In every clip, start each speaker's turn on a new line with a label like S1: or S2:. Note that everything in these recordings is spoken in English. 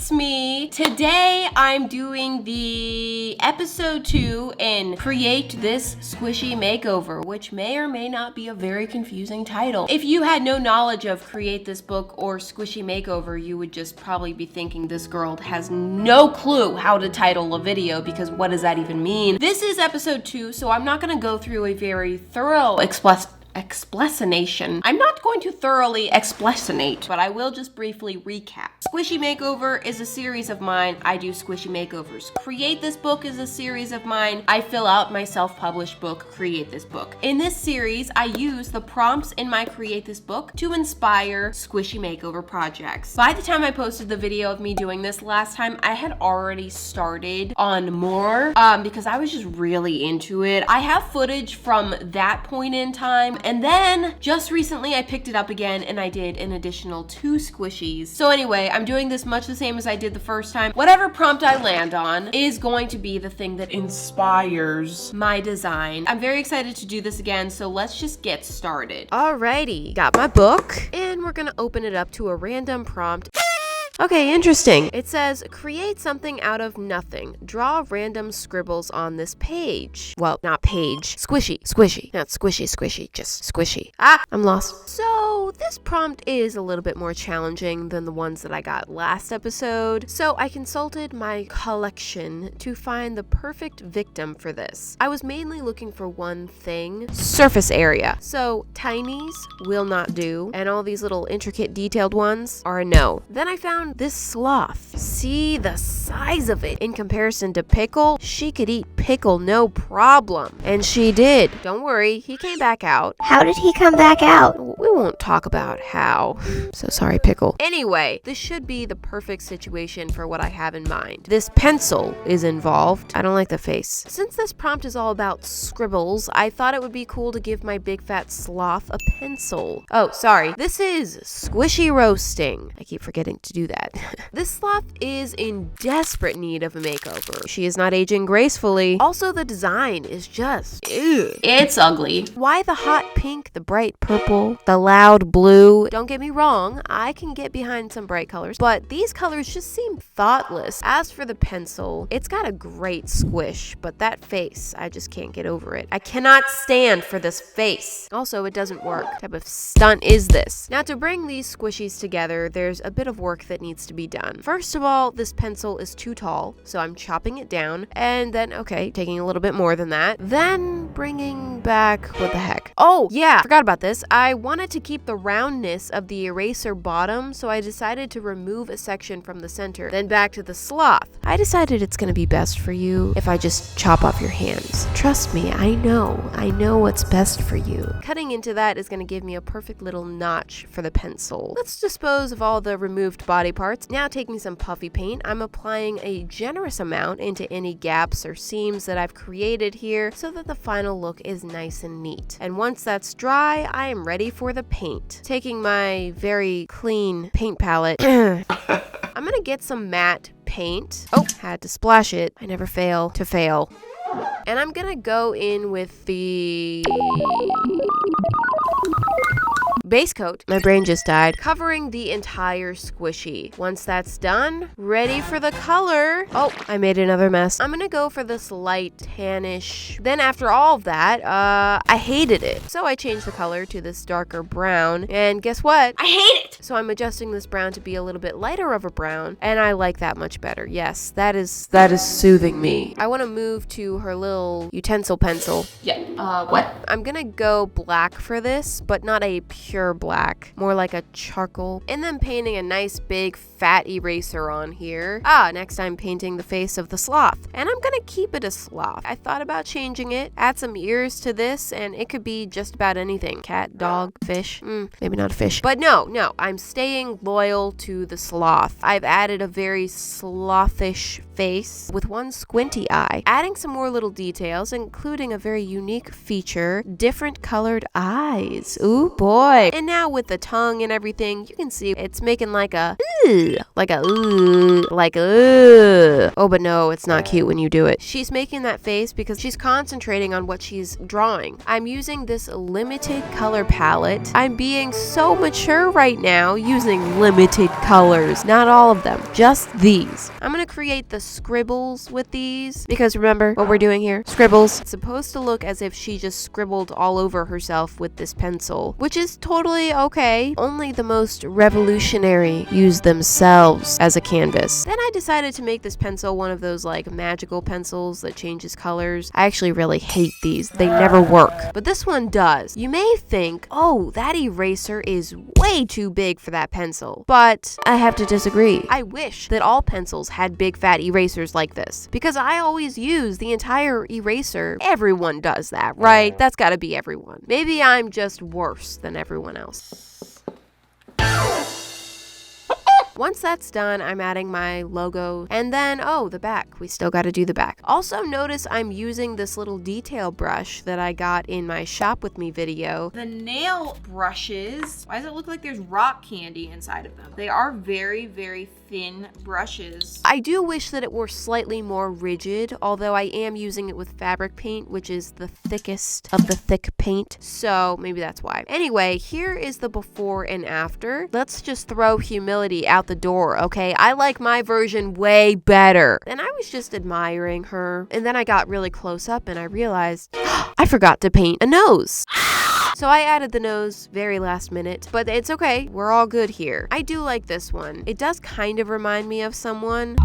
S1: it's me. Today I'm doing the episode 2 in Create This Squishy Makeover, which may or may not be a very confusing title. If you had no knowledge of Create This Book or Squishy Makeover, you would just probably be thinking this girl has no clue how to title a video, because what does that even mean? This is episode 2, so I'm not going to go through a very thorough explanation. I'm not going to thoroughly explanate, but I will just briefly recap. Squishy Makeover is a series of mine. I do squishy makeovers. Create This Book is a series of mine. I fill out my self-published book, Create This Book. In this series, I use the prompts in my Create This Book to inspire squishy makeover projects. By the time I posted the video of me doing this last time, I had already started on more because I was just really into it. I have footage from that point in time, and then just recently I picked it up again and I did an additional 2 squishies. So anyway, I'm doing this much the same as I did the first time. Whatever prompt I land on is going to be the thing that inspires my design. I'm very excited to do this again, so let's just get started. Alrighty, got my book and we're gonna open it up to a random prompt. Okay, interesting. It says, create something out of nothing. Draw random scribbles on this page. Well, not page. Squishy. Squishy. Not squishy, just squishy. Ah, I'm lost. So, this prompt is a little bit more challenging than the ones that I got last episode. So, I consulted my collection to find the perfect victim for this. I was mainly looking for one thing: surface area. So, tinies will not do, and all these little intricate detailed ones are a no. Then I found this sloth. See the size of it. In comparison to Pickle, she could eat Pickle no problem. And she did. Don't worry, he came back out.
S2: How did he come back out?
S1: We won't talk about how. So sorry, Pickle. Anyway, this should be the perfect situation for what I have in mind. This pencil is involved. I don't like the face. Since this prompt is all about scribbles, I thought it would be cool to give my big fat sloth a pencil. Oh, sorry. This is squishy roasting. I keep forgetting to do that. This sloth is in desperate need of a makeover. She is not aging gracefully. Also, the design is just, ew. It's ugly. Why the hot pink, the bright purple, the loud blue? Don't get me wrong, I can get behind some bright colors, but these colors just seem thoughtless. As for the pencil, it's got a great squish, but that face, I just can't get over it. I cannot stand for this face. Also, it doesn't work. What type of stunt is this? Now, to bring these squishies together, there's a bit of work that needs to be done. First of all, this pencil is too tall, so I'm chopping it down, and then, okay, taking a little bit more than that, then bringing back, what the heck? Oh, yeah, forgot about this. I wanted to keep the roundness of the eraser bottom, so I decided to remove a section from the center. Then back to the sloth. I decided it's gonna be best for you if I just chop off your hands. Trust me, I know what's best for you. Cutting into that is gonna give me a perfect little notch for the pencil. Let's dispose of all the removed body parts. Now, taking some puffy paint, I'm applying a generous amount into any gaps or seams that I've created here so that the final look is nice and neat. And once that's dry, I am ready for the paint. Taking my very clean paint palette, I'm gonna get some matte paint. Oh, had to splash it. I never fail to fail. And I'm gonna go in with the base coat, my brain just died, covering the entire squishy. Once that's done, ready for the color. Oh, I made another mess. I'm gonna go for this light tannish. Then after all of that, I hated it. So I changed the color to this darker brown, and guess what? I hate it! So I'm adjusting this brown to be a little bit lighter of a brown, and I like that much better. Yes, that is soothing me. I wanna move to her little utensil pencil. Yeah, what? I'm gonna go black for this, but not a pure black, more like a charcoal, and then painting a nice big fat eraser on here. Next I'm painting the face of the sloth, and I'm gonna keep it a sloth. I thought about changing it, add some ears to this, and it could be just about anything. Cat, dog, fish, maybe not a fish, but no, I'm staying loyal to the sloth. I've added a very slothish face with one squinty eye, adding some more little details, including a very unique feature: different colored eyes. Ooh boy. perfect. And now with the tongue and everything, you can see it's making like a ooh, like a ooh, like ooh. Oh, but no, it's not cute when you do it. She's making that face because she's concentrating on what she's drawing. I'm using this limited color palette. I'm being so mature right now using limited colors. Not all of them, just these. I'm gonna create the scribbles with these because remember what we're doing here? Scribbles. It's supposed to look as if she just scribbled all over herself with this pencil, which is totally okay. Only the most revolutionary use themselves as a canvas. Then I decided to make this pencil one of those like magical pencils that changes colors. I actually really hate these. They never work. But this one does. You may think, oh, that eraser is way too big for that pencil. But I have to disagree. I wish that all pencils had big fat erasers like this because I always use the entire eraser. Everyone does that, right? That's gotta be everyone. Maybe I'm just worse than everyone else. Once that's done, I'm adding my logo and then, oh, the back. We still got to do the back. Also notice I'm using this little detail brush that I got in my Shop With Me video.
S3: The nail brushes, why does it look like there's rock candy inside of them? They are very, very thin brushes.
S1: I do wish that it were slightly more rigid, although I am using it with fabric paint, which is the thickest of the thick paint. So maybe that's why. Anyway, here is the before and after. Let's just throw humility out the door, okay? I like my version way better. And I was just admiring her. And then I got really close up and I realized I forgot to paint a nose. So I added the nose very last minute, but it's okay. We're all good here. I do like this one. It does kind of remind me of someone.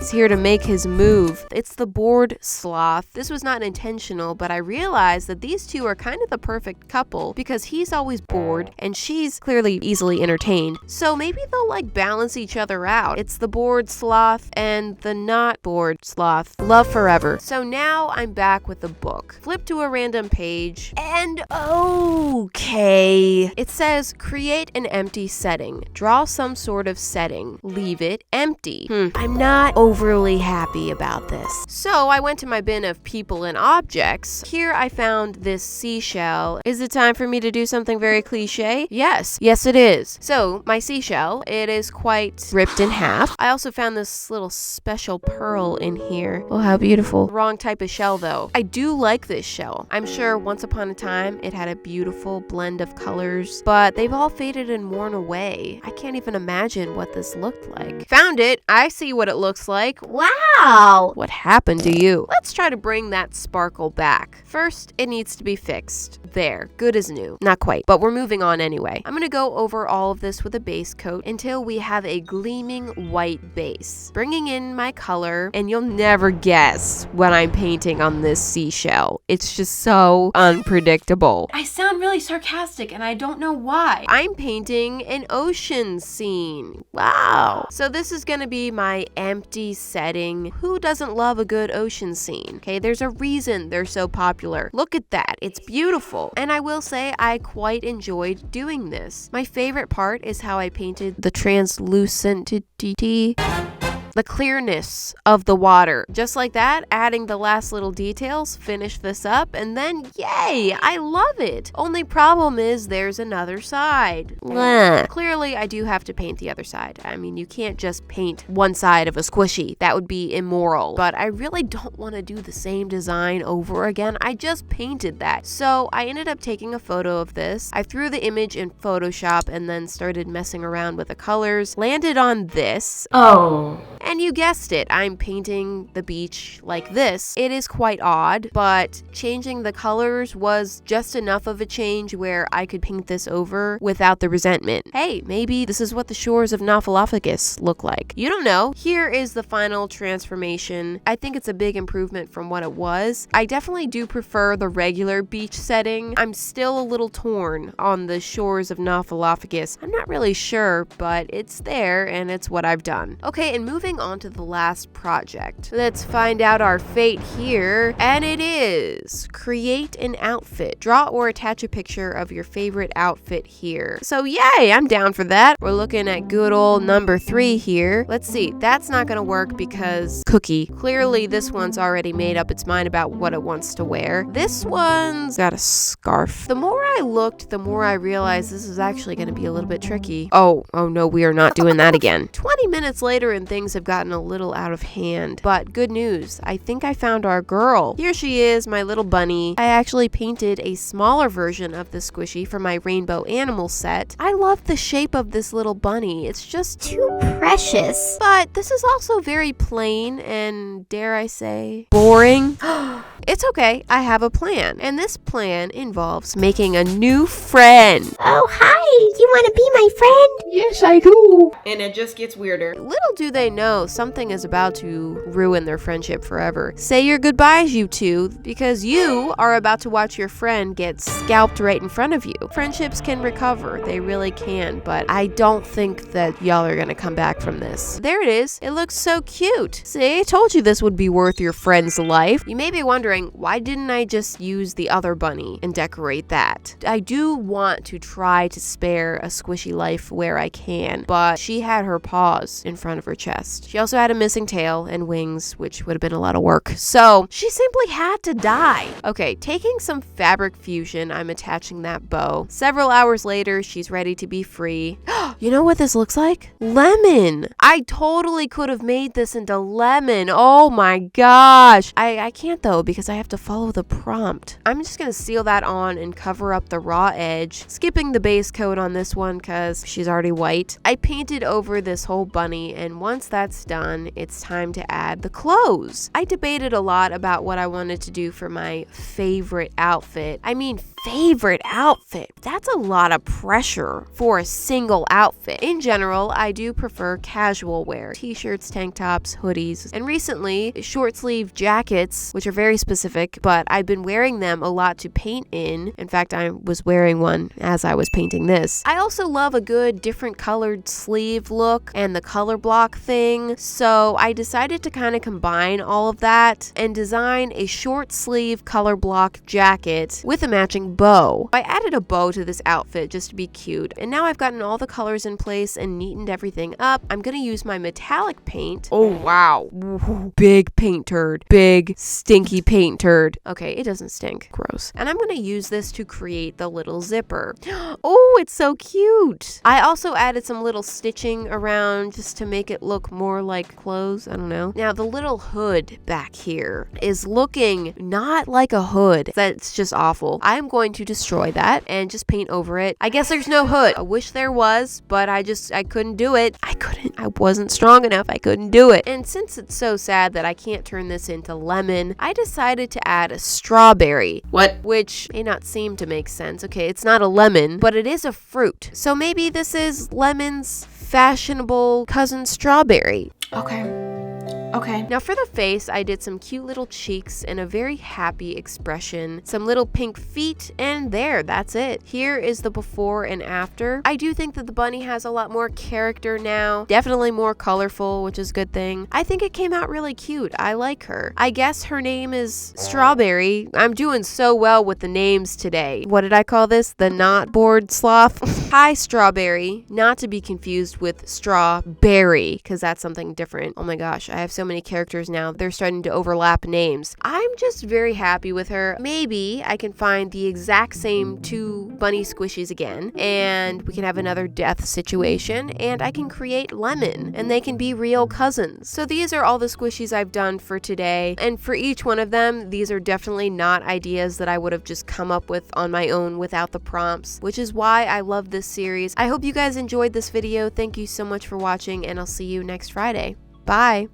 S1: He's here to make his move. It's the bored Sloth. This was not intentional, but I realized that these two are kind of the perfect couple because he's always bored and she's clearly easily entertained. So maybe they'll like balance each other out. It's the bored Sloth and the not bored Sloth. Love forever. So now I'm back with the book. Flip to a random page and okay. It says create an empty setting. Draw some sort of setting. Leave it empty. I'm not overly happy about this. So I went to my bin of people and objects. Here I found this seashell. Is it time for me to do something very cliche? Yes it is. So my seashell, it is quite ripped in half. I also found this little special pearl in here. Oh, how beautiful. Wrong type of shell though. I do like this shell. I'm sure once upon a time it had a beautiful blend of colors, but they've all faded and worn away. I can't even imagine what this looked like. Found it. I see what it looks like. Wow! What happened to you? Let's try to bring that sparkle back. First, it needs to be fixed. There, good as new. Not quite, but we're moving on anyway. I'm gonna go over all of this with a base coat until we have a gleaming white base. Bringing in my color, and you'll never guess what I'm painting on this seashell. It's just so unpredictable.
S3: I sound really sarcastic and I don't know why.
S1: I'm painting an ocean scene. Wow. So this is gonna be my empty setting. Who doesn't love a good ocean scene? Okay, there's a reason they're so popular. Look at that. It's beautiful. And I will say I quite enjoyed doing this. My favorite part is how I painted the translucency, the clearness of the water. Just like that, adding the last little details, finish this up, and then yay, I love it. Only problem is there's another side. Blah. Clearly, I do have to paint the other side. I mean, you can't just paint one side of a squishy. That would be immoral. But I really don't want to do the same design over again. I just painted that. So I ended up taking a photo of this. I threw the image in Photoshop and then started messing around with the colors. Landed on this.
S3: Oh.
S1: And you guessed it, I'm painting the beach like this. It is quite odd, but changing the colors was just enough of a change where I could paint this over without the resentment. Hey, maybe this is what the shores of Nauphilophagus look like. You don't know. Here is the final transformation. I think it's a big improvement from what it was. I definitely do prefer the regular beach setting. I'm still a little torn on the shores of Nauphilophagus. I'm not really sure, but it's there and it's what I've done. Okay, and moving moving on to the last project. Let's find out our fate here, and it is create an outfit. Draw or attach a picture of your favorite outfit here. So yay, I'm down for that. We're looking at good old number 3 here. Let's see, that's not gonna work because Cookie. Clearly this one's already made up its mind about what it wants to wear. This one's got a scarf. The more I looked, the more I realized this is actually gonna be a little bit tricky. Oh no, we are not doing that again. 20 minutes later and things have gotten a little out of hand. But good news, I think I found our girl. Here she is, my little bunny. I actually painted a smaller version of the squishy for my rainbow animal set. I love the shape of this little bunny. It's just
S2: Too precious.
S1: but this is also very plain and, dare I say, boring. It's okay, I have a plan. And this plan involves making a new friend.
S2: Oh, hi. You want to be my friend?
S4: Yes, I do.
S3: And it just gets weirder.
S1: Little do they know, something is about to ruin their friendship forever. Say your goodbyes, you two, because you are about to watch your friend get scalped right in front of you. Friendships can recover, they really can, but I don't think that y'all are gonna come back from this. There it is. It looks so cute. See, I told you this would be worth your friend's life. You may be wondering, why didn't I just use the other bunny and decorate that? I do want to try to spare a squishy life where I can, but she had her paws in front of her chest. She also had a missing tail and wings, which would have been a lot of work. So she simply had to die. Okay, taking some fabric fusion, I'm attaching that bow. Several hours later, she's ready to be free. You know what this looks like? Lemon. I totally could have made this into lemon. Oh my gosh. I can't though because I have to follow the prompt. I'm just gonna seal that on and cover up the raw edge, skipping the base coat on this one because she's already white. I painted over this whole bunny, and once that's done, it's time to add the clothes. I debated a lot about what I wanted to do for my favorite outfit. I mean, favorite outfit. That's a lot of pressure for a single outfit. In general, I do prefer casual wear. T-shirts, tank tops, hoodies, and recently short sleeve jackets, which are very specific, but I've been wearing them a lot to paint in. In fact, I was wearing one as I was painting this. I also love a good different colored sleeve look and the color block thing, so I decided to kind of combine all of that and design a short sleeve color block jacket with a matching bow. I added a bow to this outfit just to be cute, and now I've gotten all the colors in place and neatened everything up. I'm gonna use my metallic paint. Oh wow, big paint turd, big stinky paint turd. Okay, it doesn't stink, gross. And I'm gonna use this to create the little zipper. Oh, it's so cute. I also added some little stitching around just to make it look more like clothes. I don't know. Now the little hood back here is looking not like a hood. That's just awful. I'm going to destroy that and just paint over it. I guess there's no hood. I wish there was, but I couldn't do it. I wasn't strong enough. I couldn't do it. And since it's so sad that I can't turn this into lemon, I decided to add a strawberry.
S3: What?
S1: Which may not seem to make sense. Okay, it's not a lemon, but it is a fruit. So maybe this is lemon's fashionable cousin strawberry.
S3: Okay.
S1: Now for the face, I did some cute little cheeks and a very happy expression, some little pink feet, and that's it. Here is the before and after. I do think that the bunny has a lot more character now, definitely more colorful, which is a good thing. I think it came out really cute. I like her. I guess her name is Strawberry. I'm doing so well with the names today. What did I call this? The not bored sloth? Hi, Strawberry. Not to be confused with Strawberry, because that's something different. Oh my gosh, I have so many characters now. They're starting to overlap names. I'm just very happy with her. Maybe I can find the exact same 2 bunny squishies again, and we can have another death situation, and I can create Lemon, and they can be real cousins. So these are all the squishies I've done for today, and for each one of them, these are definitely not ideas that I would have just come up with on my own without the prompts, which is why I love this series. I hope you guys enjoyed this video. Thank you so much for watching, and I'll see you next Friday. Bye!